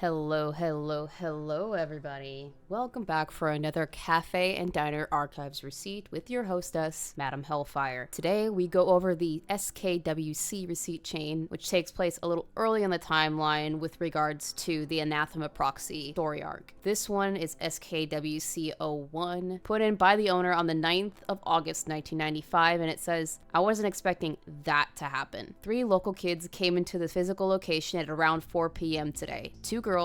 Hello, everybody. Welcome back for another Cafe and Diner Archives receipt with your hostess, Madam Hellfire. Today, we go over the SKWC receipt chain, which takes place a little early in the timeline with regards to the Anathema Proxy story arc. This one is SKWC01, put in by the owner on the 9th of August, 1995, and it says, I wasn't expecting that to happen. 3 local kids came into the physical location at around 4 p.m. today. 2 girls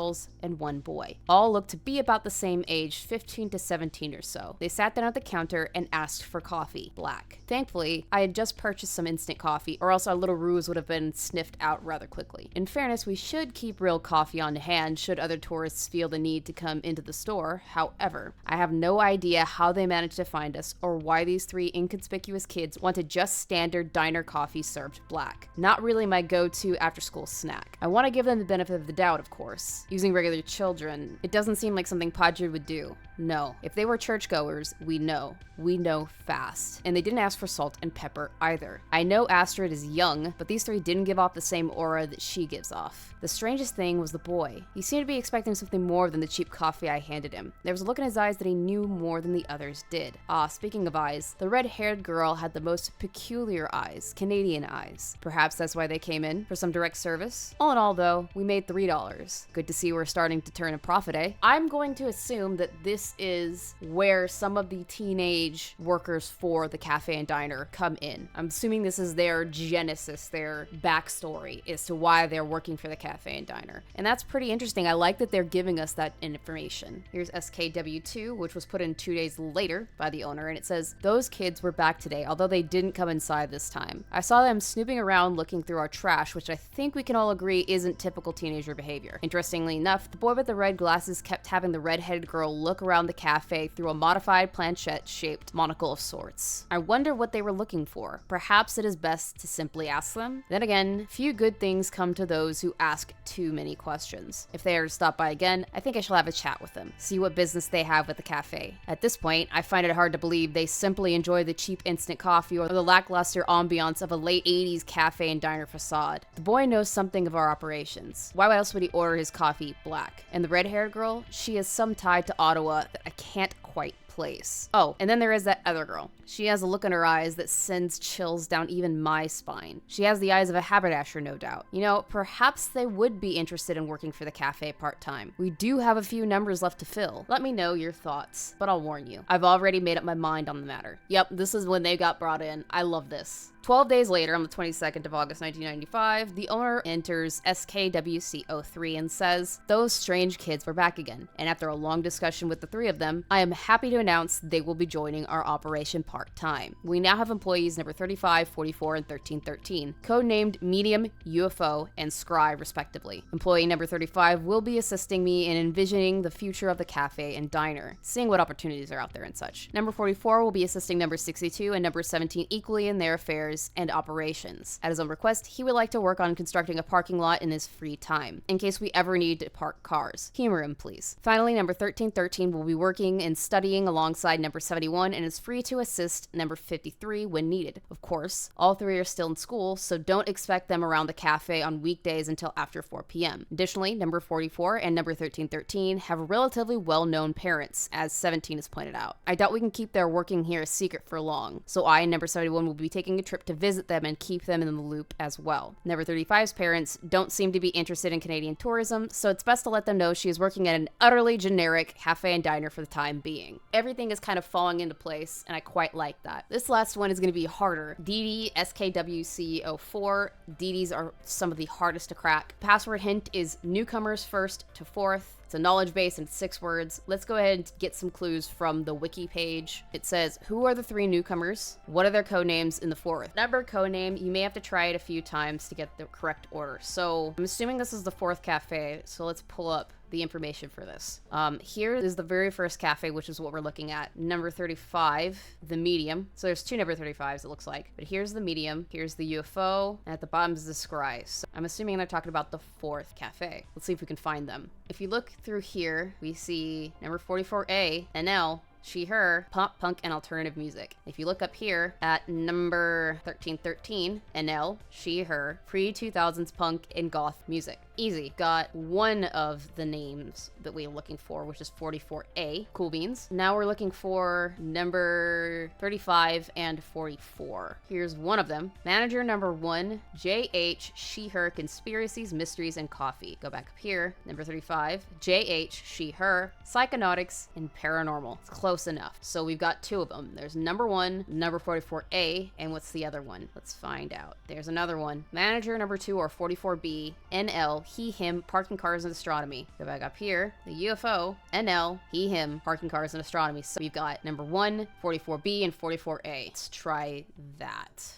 and 1 boy. All looked to be about the same age, 15 to 17 or so. They sat down at the counter and asked for coffee, black. Thankfully, I had just purchased some instant coffee, or else our little ruse would have been sniffed out rather quickly. In fairness, we should keep real coffee on hand should other tourists feel the need to come into the store. However, I have no idea how they managed to find us or why these 3 inconspicuous kids wanted just standard diner coffee served black. Not really my go-to after-school snack. I want to give them the benefit of the doubt, of course. Using regular children, it doesn't seem like something Padre would do. No. If they were churchgoers, we know. We know fast. And they didn't ask for salt and pepper either. I know Astrid is young, but these 3 didn't give off the same aura that she gives off. The strangest thing was the boy. He seemed to be expecting something more than the cheap coffee I handed him. There was a look in his eyes that he knew more than the others did. Speaking of eyes, the red-haired girl had the most peculiar eyes, Canadian eyes. Perhaps that's why they came in, for some direct service. All in all, though, we made $3. Good to see we're starting to turn a profit, eh? I'm going to assume that this is where some of the teenage workers for the cafe and diner come in. I'm assuming this is their genesis, their backstory as to why they're working for the cafe and diner. And that's pretty interesting. I like that they're giving us that information. Here's SKW2, which was put in 2 days later by the owner, and it says, those kids were back today, although they didn't come inside this time. I saw them snooping around looking through our trash, which I think we can all agree isn't typical teenager behavior. Interestingly enough, the boy with the red glasses kept having the red-headed girl look around the cafe through a modified planchette-shaped monocle of sorts. I wonder what they were looking for. Perhaps it is best to simply ask them. Then again, few good things come to those who ask too many questions. If they are to stop by again, I think I shall have a chat with them, see what business they have with the cafe. At this point, I find it hard to believe they simply enjoy the cheap instant coffee or the lackluster ambiance of a late 80s cafe and diner facade. The boy knows something of our operations. Why else would he order his coffee black? And the red-haired girl, she has some tie to Ottawa that I can't quite place. Oh, and then there is that other girl. She has a look in her eyes that sends chills down even my spine. She has the eyes of a haberdasher, no doubt. You know, perhaps they would be interested in working for the cafe part-time. We do have a few numbers left to fill. Let me know your thoughts, but I'll warn you, I've already made up my mind on the matter. Yep, this is when they got brought in. I love this. 12 days later, on the 22nd of August 1995, the owner enters SKWC03 and says, those strange kids were back again, and after a long discussion with the 3 of them, I am happy to announce they will be joining our operation part-time. We now have employees number 35, 44, and 1313, codenamed Medium, UFO, and Scry, respectively. Employee number 35 will be assisting me in envisioning the future of the cafe and diner, seeing what opportunities are out there and such. Number 44 will be assisting number 62 and number 17 equally in their affairs and operations. At his own request, he would like to work on constructing a parking lot in his free time, in case we ever need to park cars. Humor him, please. Finally, number 1313 will be working and studying alongside number 71 and is free to assist number 53 when needed. Of course, all 3 are still in school, so don't expect them around the cafe on weekdays until after 4 p.m. Additionally, number 44 and number 1313 have relatively well-known parents, as 17 has pointed out. I doubt we can keep their working here a secret for long, so I and number 71 will be taking a trip to visit them and keep them in the loop as well. Number 35's parents don't seem to be interested in Canadian tourism, so it's best to let them know she is working at an utterly generic cafe and diner for the time being. Everything is kind of falling into place, and I quite like that. This last one is going to be harder. DD SKWC04. DDs are some of the hardest to crack. Password hint is newcomers first to fourth. It's a knowledge base in 6 words. Let's go ahead and get some clues from the wiki page. It says, who are the 3 newcomers? What are their codenames in the 4th? Number codename, you may have to try it a few times to get the correct order. So I'm assuming this is the 4th cafe, so let's pull up the information for this. Here is the very first cafe, which is what we're looking at. Number 35, the medium. So there's 2 number 35s, it looks like. But here's the medium, here's the UFO, and at the bottom is the Scry. So I'm assuming they're talking about the 4th cafe. Let's see if we can find them. If you look through here, we see number 44A, NL, she, her, pop, punk, and alternative music. If you look up here at number 1313, NL, she, her, pre-2000s punk and goth music. Easy. Got one of the names that we were looking for, which is 44A. Cool beans. Now we're looking for number 35 and 44. Here's one of them. Manager number 1, JH, she, her, conspiracies, mysteries, and coffee. Go back up here. Number 35, JH, she, her, psychonautics, and paranormal. It's close enough. So we've got two of them. There's number 1, number 44A, and what's the other one? Let's find out. There's another one. Manager number 2, or 44B, NL, he, him, parking cars and astronomy. Go back up here. The UFO, NL, he, him, parking cars and astronomy. So we've got number 1, 44B, and 44A. Let's try that.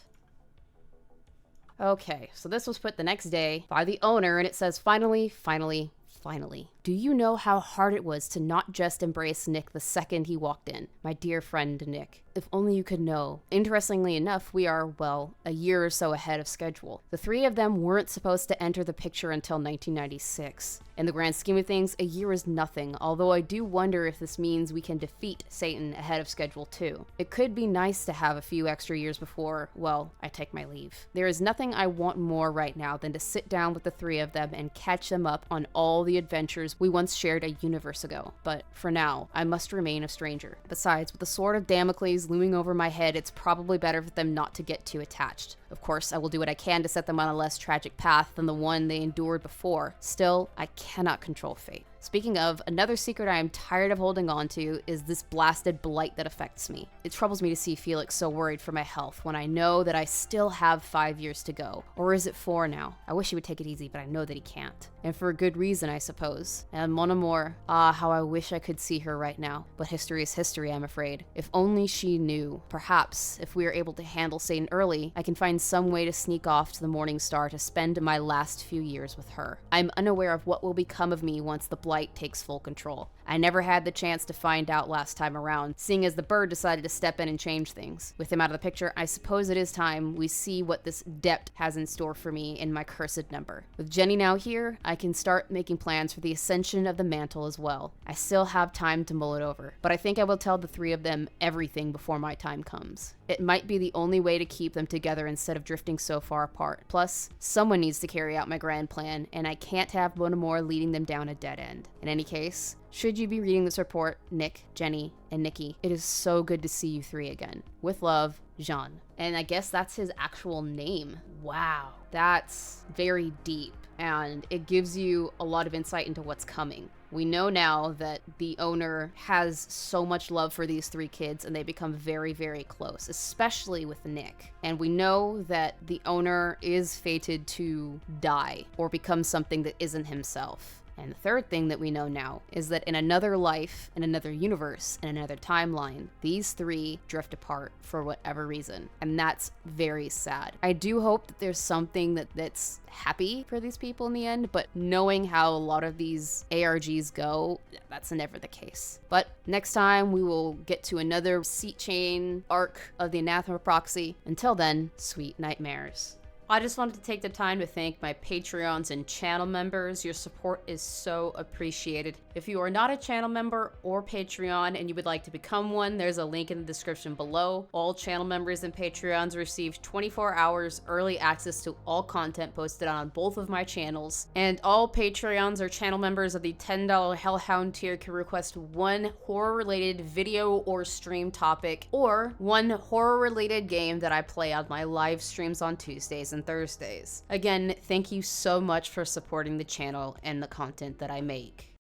Okay, so this was put the next day by the owner, and it says, finally, finally, finally. Do you know how hard it was to not just embrace Nick the second he walked in? My dear friend Nick. If only you could know. Interestingly enough, we are, well, a year or so ahead of schedule. The three of them weren't supposed to enter the picture until 1996. In the grand scheme of things, a year is nothing, although I do wonder if this means we can defeat Satan ahead of schedule too. It could be nice to have a few extra years before, well, I take my leave. There is nothing I want more right now than to sit down with the three of them and catch them up on all the adventures we once shared a universe ago. But for now, I must remain a stranger. Besides, with the sword of Damocles looming over my head, it's probably better for them not to get too attached. Of course, I will do what I can to set them on a less tragic path than the one they endured before. Still, I cannot control fate. Speaking of, another secret I am tired of holding on to is this blasted blight that affects me. It troubles me to see Felix so worried for my health when I know that I still have 5 years to go. Or is it 4 now? I wish he would take it easy, but I know that he can't. And for a good reason, I suppose. And mon amour, how I wish I could see her right now. But history is history, I'm afraid. If only she knew. Perhaps, if we are able to handle Satan early, I can find some way to sneak off to the Morning Star to spend my last few years with her. I'm unaware of what will become of me once the blight takes full control. I never had the chance to find out last time around, seeing as the bird decided to step in and change things. With him out of the picture, I suppose it is time we see what this debt has in store for me in my cursed number. With Jenny now here, I can start making plans for the ascension of the mantle as well. I still have time to mull it over, but I think I will tell the three of them everything before my time comes. It might be the only way to keep them together instead of drifting so far apart. Plus, someone needs to carry out my grand plan, and I can't have one more leading them down a dead end. In any case, should you be reading this report, Nick, Jenny, and Nikki, it is so good to see you three again. With love, Jean. And I guess that's his actual name. Wow, that's very deep, and it gives you a lot of insight into what's coming. We know now that the owner has so much love for these three kids, and they become very, very close, especially with Nick. And we know that the owner is fated to die or become something that isn't himself. And the third thing that we know now is that in another life, in another universe, in another timeline, these three drift apart for whatever reason. And that's very sad. I do hope that there's something that's happy for these people in the end, but knowing how a lot of these ARGs go, that's never the case. But next time we will get to another seat chain arc of the Anathema Proxy. Until then, sweet nightmares. I just wanted to take the time to thank my Patreons and channel members. Your support is so appreciated. If you are not a channel member or Patreon and you would like to become one, there's a link in the description below. All channel members and Patreons receive 24 hours early access to all content posted on both of my channels. And all Patreons or channel members of the $10 Hellhound tier can request one horror-related video or stream topic, or one horror-related game that I play on my live streams on Tuesdays and Thursdays. Again, thank you so much for supporting the channel and the content that I make.